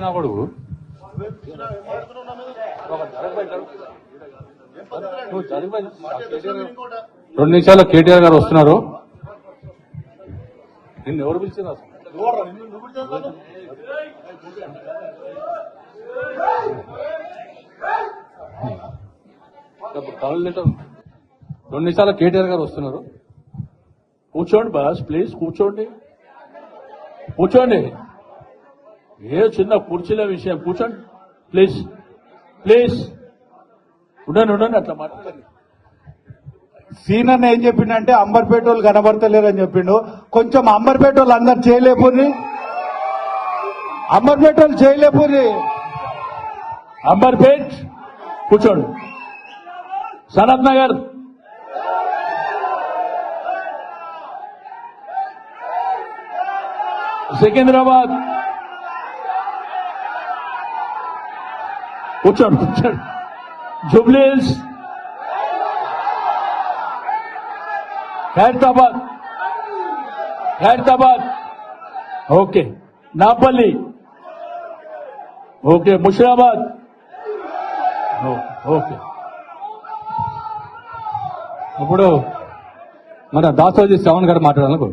పిచ్చినా కొడుకు నువ్వు జరిగిపోయి 2 నిమిషాల్లో కేటీఆర్ గారు వస్తున్నారు. నిన్ను ఎవరు పిలిచినా కళ్ళు తింటాం. 2 నిమిషాల్లో కేటీఆర్ గారు వస్తున్నారు. కూర్చోండి బాస్, ప్లీజ్ కూర్చోండి, కూర్చోండి. ఏ చిన్న కుర్చీల విషయం, కూర్చోండి ప్లీజ్, ప్లీజ్. ఉండండి అట్లా మాట్లాడండి. సీనన్న ఏం చెప్పిండంటే అంబర్పేట వాళ్ళు కనబడతలేరని చెప్పిండు. కొంచెం అంబర్పేట వాళ్ళు అందరు చేయలేపుని, అంబర్పేట వాళ్ళు చేయలేపుని. అంబర్పేట్ కూర్చోండి. సనత్ నగర్, సికింద్రాబాద్ కూర్చోండి. Jubilee Hills, Khairatabad, okay. Nampally, okay. Musheerabad, okay. ఇప్పుడు మన దాసోజీ శ్రవణ్ గారు మాట్లాడాలనుకో.